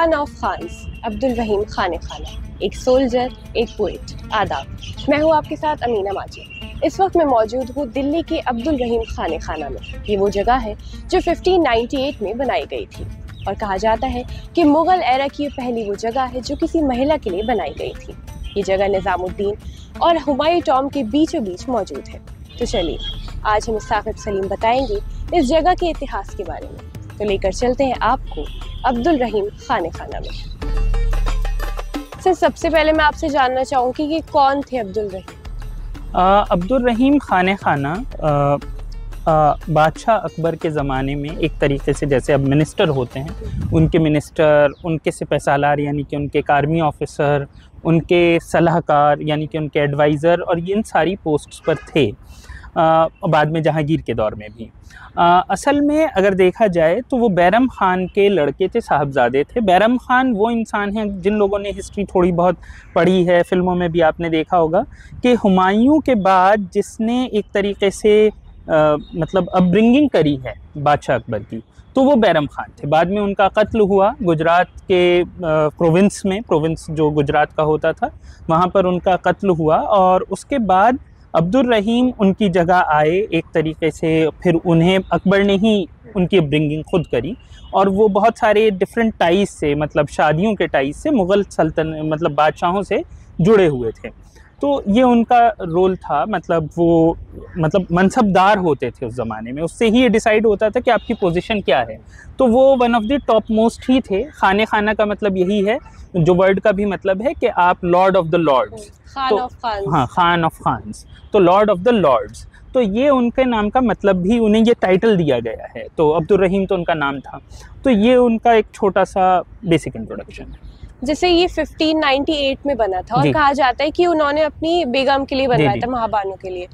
Khan of Khans, Abdul रहीम खान खाना, एक soldier, एक पोइट। आदाब, मैं हूँ आपके साथ अमीना माजिद। इस वक्त मैं मौजूद हूँ दिल्ली के अब्दुल रहीम खान खाना में। ये वो जगह है जो 1598 में बनाई गई थी और कहा जाता है कि मुग़ल एरा की पहली वो जगह है जो किसी महिला के लिए बनाई गई थी। ये जगह निज़ामुद्दीन और हुमायूं टॉम के बीचों बीच मौजूद है। तो चलिए आज हम साकिब सलीम बताएंगे इस जगह के इतिहास के बारे में। तो लेकर चलते हैं आपको अब्दुल रहीम खान खाना में। सर, सबसे पहले मैं आपसे जानना चाहूँगी कि कौन थे अब्दुल रहीम? अब्दुल रहीम खान खाना बादशाह अकबर के ज़माने में एक तरीके से, जैसे अब मिनिस्टर होते हैं, उनके मिनिस्टर, उनके सिपहसालार यानी कि उनके एक आर्मी ऑफिसर, उनके सलाहकार यानी कि उनके एडवाइज़र और इन सारी पोस्ट्स पर थे। बाद में जहांगीर के दौर में भी। असल में अगर देखा जाए तो वो बैरम ख़ान के लड़के थे, साहबजादे थे। बैरम ख़ान वो इंसान हैं जिन लोगों ने हिस्ट्री थोड़ी बहुत पढ़ी है, फ़िल्मों में भी आपने देखा होगा कि हुमायूं के बाद जिसने एक तरीके से मतलब अपब्रिंगिंग करी है बादशाह अकबर की, तो वो बैरम ख़ान थे। बाद में उनका कत्ल हुआ गुजरात के प्रोविंस में, प्रोविंस जो गुजरात का होता था वहाँ पर उनका कत्ल हुआ और उसके बाद अब्दुल रहीम उनकी जगह आए एक तरीके से। फिर उन्हें अकबर ने ही उनकी अपब्रिंगिंग खुद करी और वो बहुत सारे डिफरेंट टाइज से, मतलब शादियों के टाइज से मुग़ल सल्तनत मतलब बादशाहों से जुड़े हुए थे। तो ये उनका रोल था, मतलब वो मनसबदार होते थे उस ज़माने में। उससे ही ये डिसाइड होता था कि आपकी पोजीशन क्या है। तो वो one of the topmost ही थे। खाने खाना का मतलब यही है, जो वर्ड का भी मतलब है कि आप lord of the lords, Khan of Khans. हाँ, खान ऑफ खान्स, तो लॉर्ड ऑफ द लॉर्ड्स। तो ये उनके नाम का मतलब भी, उन्हें ये टाइटल दिया गया है। तो अब्दुल रहीम तो उनका नाम था। तो ये उनका एक छोटा सा बेसिक इंट्रोडक्शन है। जैसे ये 1598 में बना था और कहा जाता है कि उन्होंने अपनी बेगम के लिए बनवाया था, महाबानो के लिए।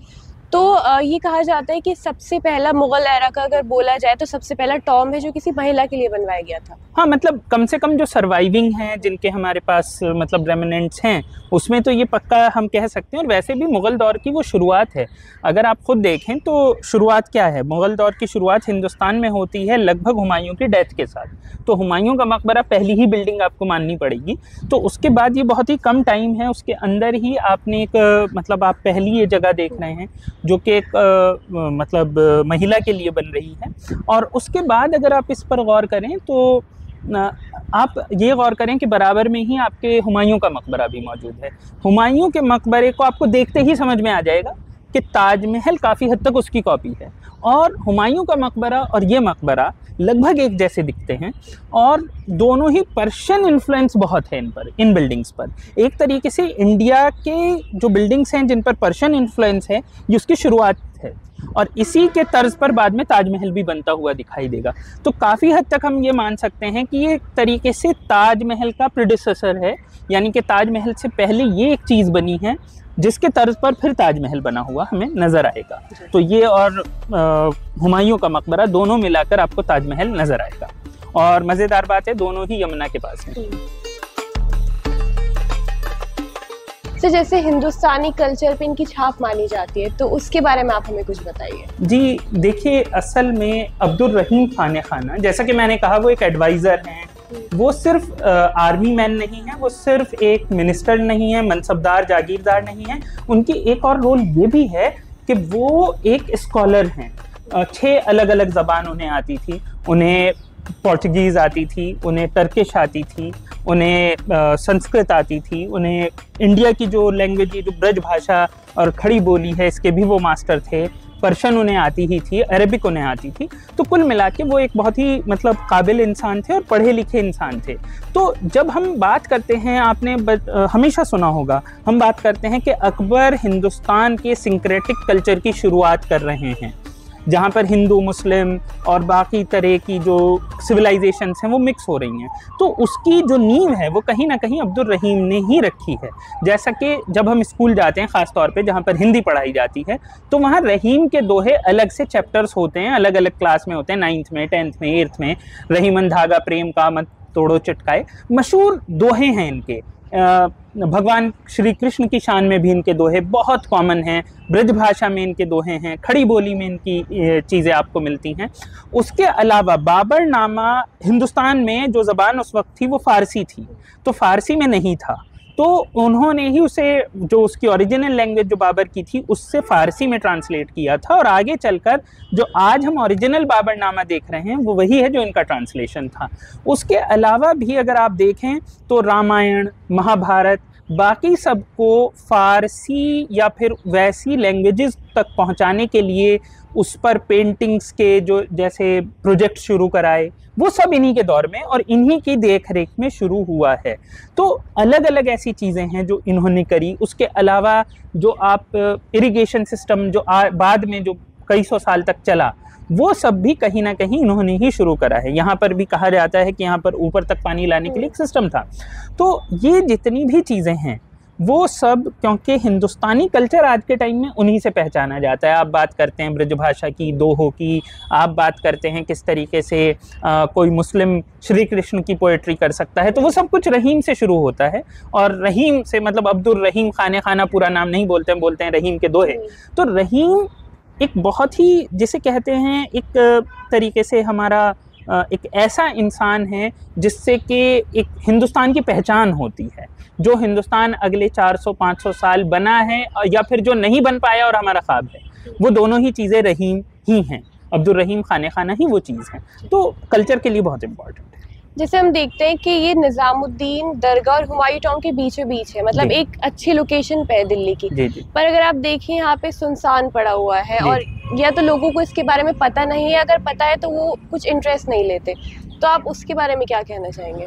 तो ये कहा जाता है कि सबसे पहला मुग़ल एरा का अगर बोला जाए तो सबसे पहला टॉम है जो किसी महिला के लिए बनवाया गया था। हाँ, मतलब कम से कम जो सर्वाइविंग हैं, जिनके हमारे पास मतलब रेमिनेंट्स हैं, उसमें तो ये पक्का हम कह सकते हैं। और वैसे भी मुग़ल दौर की वो शुरुआत है। अगर आप खुद देखें तो शुरुआत क्या है, मुग़ल दौर की शुरुआत हिंदुस्तान में होती है लगभग हुमायूं की डेथ के साथ। तो हुमायूं का मकबरा पहली ही बिल्डिंग आपको माननी पड़ेगी। तो उसके बाद ये बहुत ही कम टाइम है, उसके अंदर ही आपने एक मतलब आप पहली ये जगह देख रहे हैं जो कि एक मतलब महिला के लिए बन रही है। और उसके बाद अगर आप इस पर गौर करें तो आप ये गौर करें कि बराबर में ही आपके हुमायूं का मकबरा भी मौजूद है। हुमायूं के मकबरे को आपको देखते ही समझ में आ जाएगा कि ताजमहल काफ़ी हद तक उसकी कॉपी है। और हुमायूं का मकबरा और ये मकबरा लगभग एक जैसे दिखते हैं और दोनों ही पर्शियन इन्फ्लुएंस बहुत है इन पर, इन बिल्डिंग्स पर। एक तरीके से इंडिया के जो बिल्डिंग्स हैं जिन पर पर्शियन इन्फ्लुएंस है, ये उसकी शुरुआत है और इसी के तर्ज पर बाद में ताजमहल भी बनता हुआ दिखाई देगा। तो काफ़ी हद तक हम ये मान सकते हैं कि ये एक तरीके से ताजमहल का प्रीडिसेसर है, यानी कि ताजमहल से पहले ये एक चीज़ बनी है जिसके तर्ज पर फिर ताजमहल बना हुआ हमें नज़र आएगा। तो ये और हुमायूं का मकबरा दोनों मिलाकर आपको ताजमहल नज़र आएगा। और मज़ेदार बात है, दोनों ही यमुना के पास हैं। तो जैसे हिंदुस्तानी कल्चर पे इनकी छाप मानी जाती है, तो उसके बारे में आप हमें कुछ बताइए। जी देखिए, असल में अब्दुल रहीम खान खाना, जैसा कि मैंने कहा, वो एक एडवाइज़र हैं। वो सिर्फ आर्मी मैन नहीं है, वो सिर्फ एक मिनिस्टर नहीं है, मनसबदार जागीरदार नहीं है। उनकी एक और रोल ये भी है कि वो एक स्कॉलर हैं। 6 अलग अलग ज़बान उन्हें आती थी। उन्हें पोर्चुगीज़ आती थी, उन्हें टर्किश आती थी, उन्हें संस्कृत आती थी, उन्हें इंडिया की जो लैंग्वेज, जो ब्रज भाषा और खड़ी बोली है, इसके भी वो मास्टर थे। पर्शियन उन्हें आती ही थी, अरेबिक उन्हें आती थी। तो कुल मिला के वो एक बहुत ही मतलब काबिल इंसान थे और पढ़े लिखे इंसान थे। तो जब हम बात करते हैं, आपने हमेशा सुना होगा, हम बात करते हैं कि अकबर हिंदुस्तान के सिंक्रेटिक कल्चर की शुरुआत कर रहे हैं, जहाँ पर हिंदू, मुस्लिम और बाकी तरह की जो सिविलाइजेशंस हैं वो मिक्स हो रही हैं। तो उसकी जो नींव है वो कहीं ना कहीं अब्दुल रहीम ने ही रखी है। जैसा कि जब हम स्कूल जाते हैं, ख़ास तौर पे जहाँ पर हिंदी पढ़ाई जाती है, तो वहाँ रहीम के दोहे अलग से चैप्टर्स होते हैं, अलग अलग क्लास में होते हैं, 9th में, 10th में, 8th में। रहीमन धागा प्रेम का मत तोड़ो चटकाए, मशहूर दोहे हैं इनके। भगवान श्री कृष्ण की शान में भी इनके दोहे बहुत कॉमन हैं, ब्रज भाषा में इनके दोहे हैं, खड़ी बोली में इनकी चीज़ें आपको मिलती हैं। उसके अलावा बाबरनामा, हिंदुस्तान में जो ज़बान उस वक्त थी वो फ़ारसी थी, तो फ़ारसी में नहीं था, तो उन्होंने ही उसे, जो उसकी ओरिजिनल लैंग्वेज जो बाबर की थी, उससे फ़ारसी में ट्रांसलेट किया था, और आगे चलकर जो आज हम ओरिजिनल बाबरनामा देख रहे हैं वो वही है जो इनका ट्रांसलेशन था। उसके अलावा भी अगर आप देखें तो रामायण, महाभारत, बाकी सबको फ़ारसी या फिर वैसी लैंग्वेजेस तक पहुंचाने के लिए उस पर पेंटिंग्स के जो जैसे प्रोजेक्ट शुरू कराए, वो सब इन्हीं के दौर में और इन्हीं की देख रेख में शुरू हुआ है। तो अलग अलग ऐसी चीज़ें हैं जो इन्होंने करी। उसके अलावा जो आप इरिगेशन सिस्टम जो बाद में जो कई सौ साल तक चला, वो सब भी कहीं ना कहीं इन्होंने ही शुरू करा है। यहाँ पर भी कहा जाता है कि यहाँ पर ऊपर तक पानी लाने के लिए एक सिस्टम था। तो ये जितनी भी चीज़ें हैं वो सब, क्योंकि हिंदुस्तानी कल्चर आज के टाइम में उन्हीं से पहचाना जाता है। आप बात करते हैं ब्रजभाषा की, दोहों की, आप बात करते हैं किस तरीके से कोई मुस्लिम श्री कृष्ण की पोएट्री कर सकता है, तो वो सब कुछ रहीम से शुरू होता है। और रहीम से मतलब अब्दुल रहीम खाने खाना पूरा नाम नहीं बोलते हैं, बोलते हैं रहीम के दोहे। तो रहीम एक बहुत ही, जिसे कहते हैं एक तरीके से हमारा एक ऐसा इंसान है जिससे कि एक हिंदुस्तान की पहचान होती है, जो हिंदुस्तान अगले 400-500 साल बना है, या फिर जो नहीं बन पाया और हमारा ख्वाब है, वो दोनों ही चीज़ें रहीम ही हैं। अब्दुल रहीम खाने खाना ही वो चीज़ है, तो कल्चर के लिए बहुत इम्पोर्टेंट है। जैसे हम देखते हैं कि ये निज़ामुद्दीन दरगाह और हुमायूं टॉम के बीचों बीच है, मतलब एक अच्छी लोकेशन पे है दिल्ली की। जी। पर अगर आप देखें यहाँ पे सुनसान पड़ा हुआ है, और या तो लोगों को इसके बारे में पता नहीं है, अगर पता है तो वो कुछ इंटरेस्ट नहीं लेते। तो आप उसके बारे में क्या कहना चाहेंगे?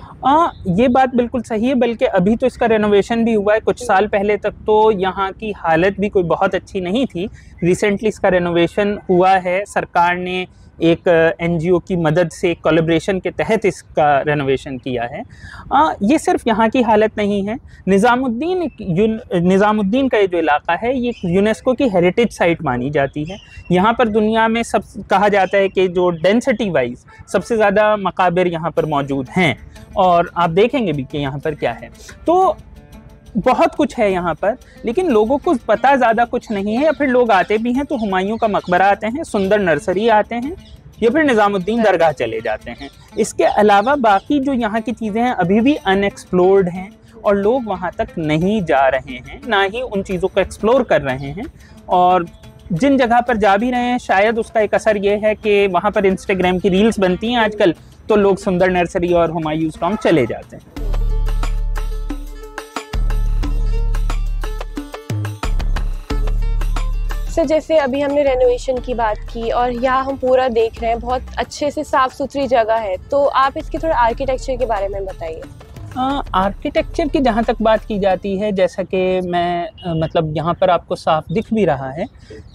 ये बात बिल्कुल सही है, बल्कि अभी तो इसका रेनोवेशन भी हुआ है। कुछ साल पहले तक तो यहाँ की हालत भी कोई बहुत अच्छी नहीं थी। रिसेंटली इसका रेनोवेशन हुआ है, सरकार ने एक एनजीओ की मदद से कोलैबोरेशन के तहत इसका रेनोवेशन किया है। ये सिर्फ यहाँ की हालत नहीं है। निज़ामुद्दीन का ये जो इलाका है, ये यूनेस्को की हेरिटेज साइट मानी जाती है। यहाँ पर दुनिया में सब कहा जाता है कि जो डेंसिटी वाइज सबसे ज़्यादा मकाबिर यहाँ पर मौजूद हैं, और आप देखेंगे भी कि यहाँ पर क्या है। तो बहुत कुछ है यहाँ पर, लेकिन लोगों को पता ज़्यादा कुछ नहीं है, या फिर लोग आते भी हैं तो हुमायूं का मकबरा आते हैं, सुंदर नर्सरी आते हैं, या फिर निज़ामुद्दीन दरगाह चले जाते हैं। इसके अलावा बाकी जो यहाँ की चीज़ें हैं अभी भी अनएक्सप्लोर्ड हैं, और लोग वहाँ तक नहीं जा रहे हैं, ना ही उन चीज़ों को एक्सप्लोर कर रहे हैं। और जिन जगह पर जा भी रहे हैं, शायद उसका एक असर ये है कि वहाँ पर इंस्टाग्राम की रील्स बनती हैं आजकल, तो लोग सुंदर नर्सरी और हुमायूं टॉम चले जाते हैं। सर, जैसे अभी हमने रेनोवेशन की बात की और यहाँ हम पूरा देख रहे हैं, बहुत अच्छे से साफ़ सुथरी जगह है, तो आप इसके थोड़ा आर्किटेक्चर के बारे में बताइए। आर्किटेक्चर की जहाँ तक बात की जाती है, जैसा कि मैं मतलब यहाँ पर आपको साफ दिख भी रहा है,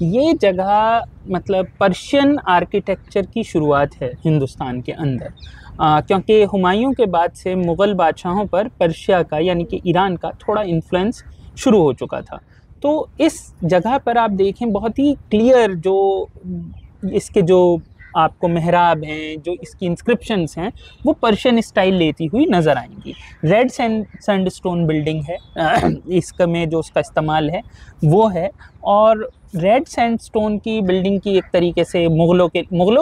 ये जगह मतलब पर्शियन आर्किटेक्चर की शुरुआत है हिंदुस्तान के अंदर। क्योंकि हुमायूं के बाद से मुग़ल बादशाहों पर पर्शिया का यानी कि ईरान का थोड़ा इन्फ्लुएंस शुरू हो चुका था। तो इस जगह पर आप देखें बहुत ही क्लियर जो इसके जो आपको मेहराब हैं, जो इसकी इंस्क्रिप्शंस हैं, वो पर्शियन स्टाइल लेती हुई नज़र आएंगी। रेड सैंडस्टोन बिल्डिंग है, इसका में जो उसका इस्तेमाल है वो है। और रेड सैंडस्टोन की बिल्डिंग की एक तरीके से मुग़लों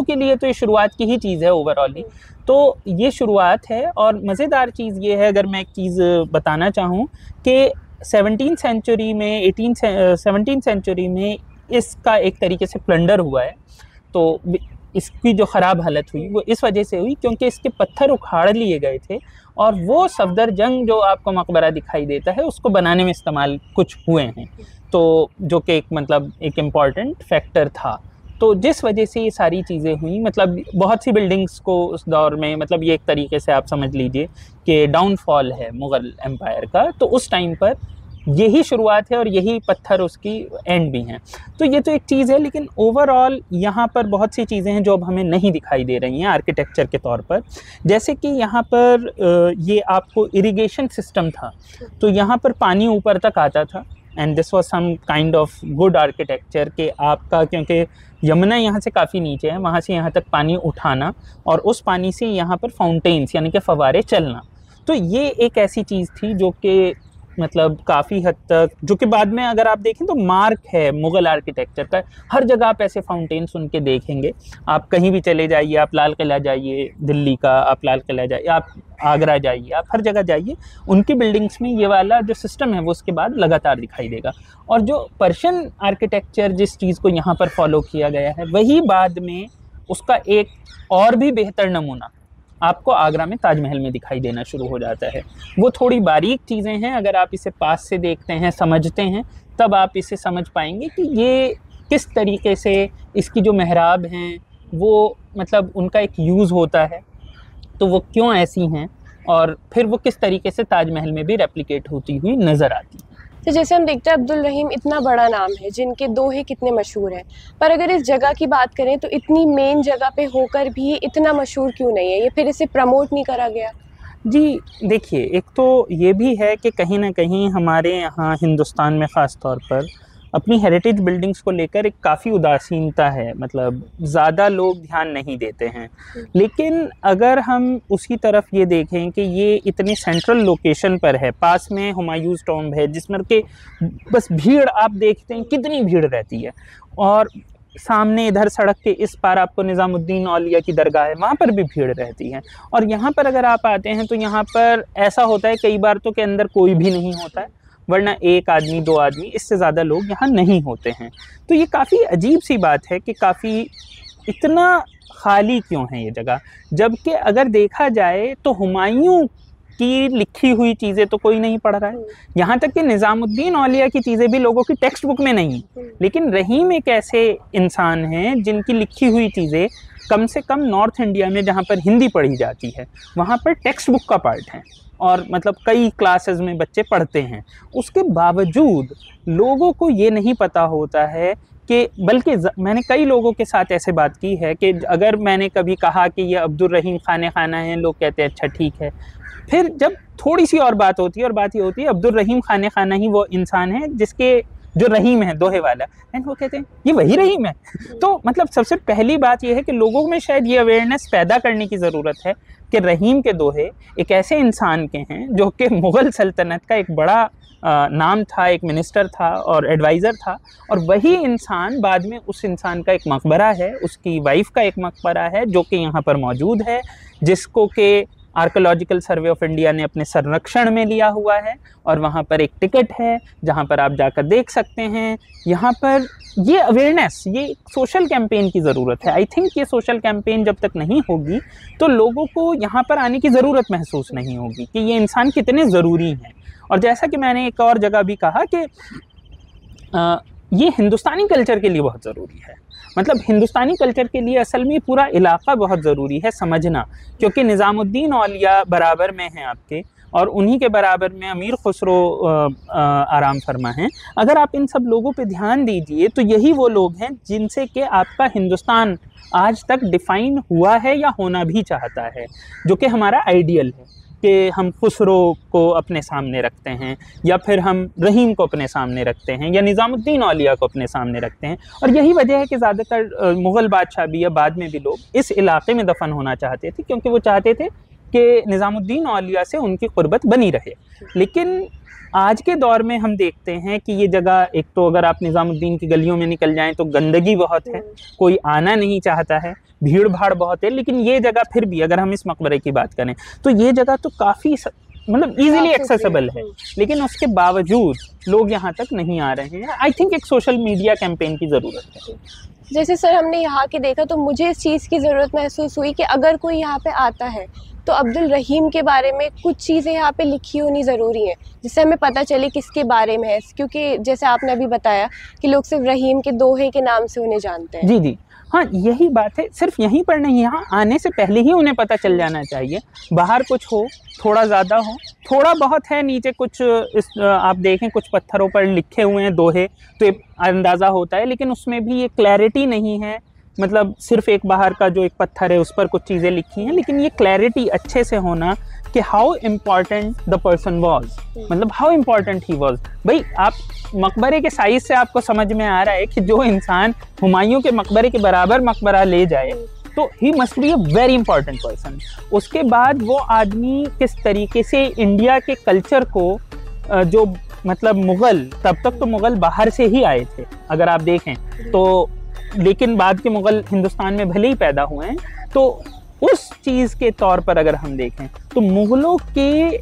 के लिए तो ये शुरुआत की ही चीज़ है ओवरऑल ही, तो ये शुरुआत है। और मज़ेदार चीज़ ये है, अगर मैं एक चीज़ बताना चाहूँ कि 17th सेंचुरी में इसका एक तरीके से प्लंडर हुआ है। तो इसकी जो ख़राब हालत हुई वो इस वजह से हुई क्योंकि इसके पत्थर उखाड़ लिए गए थे, और वो सफदरजंग जो आपको मकबरा दिखाई देता है उसको बनाने में इस्तेमाल कुछ हुए हैं, तो जो कि एक मतलब एक इम्पॉर्टेंट फैक्टर था। तो जिस वजह से ये सारी चीज़ें हुई, मतलब बहुत सी बिल्डिंग्स को उस दौर में, मतलब ये एक तरीके से आप समझ लीजिए कि डाउनफॉल है मुग़ल एम्पायर का, तो उस टाइम पर यही शुरुआत है और यही पत्थर उसकी एंड भी हैं। तो ये तो एक चीज़ है, लेकिन ओवरऑल यहाँ पर बहुत सी चीज़ें हैं जो अब हमें नहीं दिखाई दे रही हैं आर्किटेक्चर के तौर पर। जैसे कि यहाँ पर ये आपको इरिगेशन सिस्टम था, तो यहाँ पर पानी ऊपर तक आता था, and this was some kind of good architecture के आपका, क्योंकि यमुना यहाँ से काफ़ी नीचे है, वहाँ से यहाँ तक पानी उठाना और उस पानी से यहाँ पर फाउंटेन्स यानी कि फव्वारे चलना। तो ये एक ऐसी चीज़ थी जो कि मतलब काफ़ी हद तक, जो कि बाद में अगर आप देखें तो मार्क है मुग़ल आर्किटेक्चर का। हर जगह आप ऐसे फाउंटेन्स उनके देखेंगे, आप कहीं भी चले जाइए, आप लाल किला जाइए दिल्ली का, आप लाल किला जाइए, आप आगरा जाइए, आप हर जगह जाइए, उनकी बिल्डिंग्स में ये वाला जो सिस्टम है वो उसके बाद लगातार दिखाई देगा। और जो पर्शियन आर्किटेक्चर जिस चीज़ को यहाँ पर फॉलो किया गया है, वही बाद में उसका एक और भी बेहतर नमूना आपको आगरा में ताजमहल में दिखाई देना शुरू हो जाता है। वो थोड़ी बारीक चीज़ें हैं, अगर आप इसे पास से देखते हैं, समझते हैं, तब आप इसे समझ पाएंगे कि ये किस तरीके से इसकी जो मेहराब हैं वो मतलब उनका एक यूज़ होता है, तो वो क्यों ऐसी हैं, और फिर वो किस तरीके से ताजमहल में भी रेप्लिकेट होती हुई नज़र आती हैं। तो जैसे हम देखते हैं अब्दुल रहीम इतना बड़ा नाम है, जिनके दोहे कितने मशहूर हैं, पर अगर इस जगह की बात करें तो इतनी मेन जगह पे होकर भी इतना मशहूर क्यों नहीं है? ये फिर इसे प्रमोट नहीं करा गया? जी देखिए, एक तो ये भी है कि कहीं ना कहीं हमारे यहाँ हिंदुस्तान में ख़ास तौर पर अपनी हेरिटेज बिल्डिंग्स को लेकर एक काफ़ी उदासीनता है, मतलब ज़्यादा लोग ध्यान नहीं देते हैं। लेकिन अगर हम उसी तरफ ये देखें कि ये इतनी सेंट्रल लोकेशन पर है, पास में हुमायूंस टॉम्ब है, जिसमें कि बस भीड़ आप देखते हैं कितनी भीड़ रहती है, और सामने इधर सड़क के इस पार आपको निज़ामुद्दीन औलिया की दरगाह है, वहाँ पर भी भीड़ रहती है। और यहाँ पर अगर आप आते हैं तो यहाँ पर ऐसा होता है कई बार तो के अंदर कोई भी नहीं होता है, वरना एक आदमी दो आदमी, इससे ज़्यादा लोग यहाँ नहीं होते हैं। तो ये काफ़ी अजीब सी बात है कि काफ़ी इतना खाली क्यों है ये जगह, जबकि अगर देखा जाए तो हुमायूं की लिखी हुई चीज़ें तो कोई नहीं पढ़ रहा है, यहाँ तक कि निज़ामुद्दीन औलिया की चीज़ें भी लोगों की टेक्स्ट बुक में नहीं। लेकिन रहीम एक ऐसे इंसान हैं जिनकी लिखी हुई चीज़ें कम से कम नॉर्थ इंडिया में जहाँ पर हिंदी पढ़ी जाती है वहाँ पर टेक्स्ट बुक का पार्ट है, और मतलब कई क्लासेस में बच्चे पढ़ते हैं। उसके बावजूद लोगों को ये नहीं पता होता है कि, बल्कि मैंने कई लोगों के साथ ऐसे बात की है कि अगर मैंने कभी कहा कि ये अब्दुल रहीम खाना है, लोग कहते हैं अच्छा ठीक है। फिर जब थोड़ी सी और बात होती है, और बात ये होती है अब्दुल रहीम खाना ही वो इंसान है जिसके जो रहीम है दोहे वाला, एंड वो कहते हैं ये वही रहीम है। तो मतलब सबसे पहली बात ये है कि लोगों में शायद ये अवेयरनेस पैदा करने की ज़रूरत है कि रहीम के दोहे एक ऐसे इंसान के हैं जो कि मुग़ल सल्तनत का एक बड़ा नाम था, एक मिनिस्टर था और एडवाइज़र था, और वही इंसान बाद में उस इंसान का एक मकबरा है, उसकी वाइफ का एक मकबरा है जो कि यहाँ पर मौजूद है, जिसको कि आर्कोलॉजिकल सर्वे ऑफ इंडिया ने अपने संरक्षण में लिया हुआ है, और वहाँ पर एक टिकट है जहाँ पर आप जाकर देख सकते हैं। यहाँ पर ये अवेयरनेस, ये सोशल कैंपेन की ज़रूरत है। आई थिंक ये सोशल कैंपेन जब तक नहीं होगी तो लोगों को यहाँ पर आने की ज़रूरत महसूस नहीं होगी कि ये इंसान कितने ज़रूरी हैं। और जैसा कि मैंने एक और जगह भी कहा कि ये हिंदुस्तानी कल्चर के लिए बहुत ज़रूरी है, मतलब हिंदुस्तानी कल्चर के लिए असल में पूरा इलाका बहुत ज़रूरी है समझना, क्योंकि निज़ामुद्दीन औलिया बराबर में हैं आपके, और उन्हीं के बराबर में अमीर खुसरो आराम फरमा हैं। अगर आप इन सब लोगों पे ध्यान दीजिए तो यही वो लोग हैं जिनसे कि आपका हिंदुस्तान आज तक डिफ़ाइन हुआ है या होना भी चाहता है, जो कि हमारा आइडियल है कि हम खुसरो को अपने सामने रखते हैं, या फिर हम रहीम को अपने सामने रखते हैं, या निज़ामुद्दीन औलिया को अपने सामने रखते हैं। और यही वजह है कि ज़्यादातर मुग़ल बादशाह भी या बाद में भी लोग इस इलाके में दफन होना चाहते थे, क्योंकि वो चाहते थे कि निज़ामुद्दीन औलिया से उनकी क़ुर्बत बनी रहे। लेकिन आज के दौर में हम देखते हैं कि ये जगह, एक तो अगर आप निज़ामुद्दीन की गलियों में निकल जाएं तो गंदगी बहुत है, कोई आना नहीं चाहता है, भीड़ भाड़ बहुत है। लेकिन ये जगह फिर भी, अगर हम इस मकबरे की बात करें तो ये जगह तो काफ़ी मतलब इजीली एक्सेसिबल है, लेकिन उसके बावजूद लोग यहाँ तक नहीं आ रहे हैं। आई थिंक एक सोशल मीडिया कैंपेन की ज़रूरत है। जैसे सर हमने यहाँ के देखा तो मुझे इस चीज़ की ज़रूरत महसूस हुई कि अगर कोई यहाँ पे आता है तो अब्दुल रहीम के बारे में कुछ चीज़ें यहाँ पे लिखी होनी ज़रूरी हैं, जिससे हमें पता चले किसके बारे में है। क्योंकि जैसे आपने अभी बताया कि लोग सिर्फ रहीम के दोहे के नाम से उन्हें जानते हैं। जी जी हाँ, यही बात है। सिर्फ यहीं पर नहीं, यहाँ आने से पहले ही उन्हें पता चल जाना चाहिए। बाहर कुछ हो, थोड़ा ज़्यादा हो, थोड़ा बहुत है, नीचे कुछ आप देखें कुछ पत्थरों पर लिखे हुए हैं दोहे, तो ये अंदाज़ा होता है, लेकिन उसमें भी ये क्लैरिटी नहीं है। मतलब सिर्फ एक बाहर का जो एक पत्थर है उस पर कुछ चीज़ें लिखी हैं, लेकिन ये क्लैरिटी अच्छे से होना कि how important the person was, मतलब हाउ इम्पॉर्टेंट ही वॉज। भाई आप मकबरे के साइज़ से आपको समझ में आ रहा है कि जो इंसान हुमायूं के मकबरे के बराबर मकबरा ले जाए तो he must be a very important person. उसके बाद वो आदमी किस तरीके से इंडिया के कल्चर को जो मतलब मुगल, तब तक तो मुगल बाहर से ही आए थे अगर आप देखें तो, लेकिन बाद के मुगल हिंदुस्तान में भले ही पैदा हुए हैं। तो उस चीज़ के तौर पर अगर हम देखें तो मुगलों के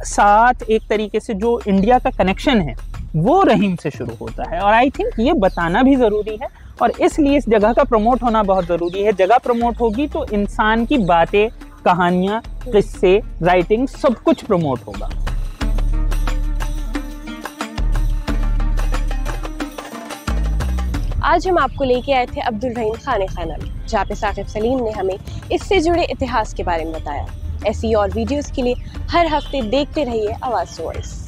साथ एक तरीके से जो इंडिया का कनेक्शन है वो रहीम से शुरू होता है। और आई थिंक ये बताना भी ज़रूरी है, और इसलिए इस जगह का प्रमोट होना बहुत ज़रूरी है। जगह प्रमोट होगी तो इंसान की बातें, कहानियाँ, किस्से, राइटिंग सब कुछ प्रमोट होगा। आज हम आपको लेके आए थे अब्दुल रहीम खाने खाना में, जहाँ पे साकिब सलीम ने हमें इससे जुड़े इतिहास के बारे में बताया। ऐसी और वीडियोस के लिए हर हफ्ते देखते रहिए आवाज़ वॉइस।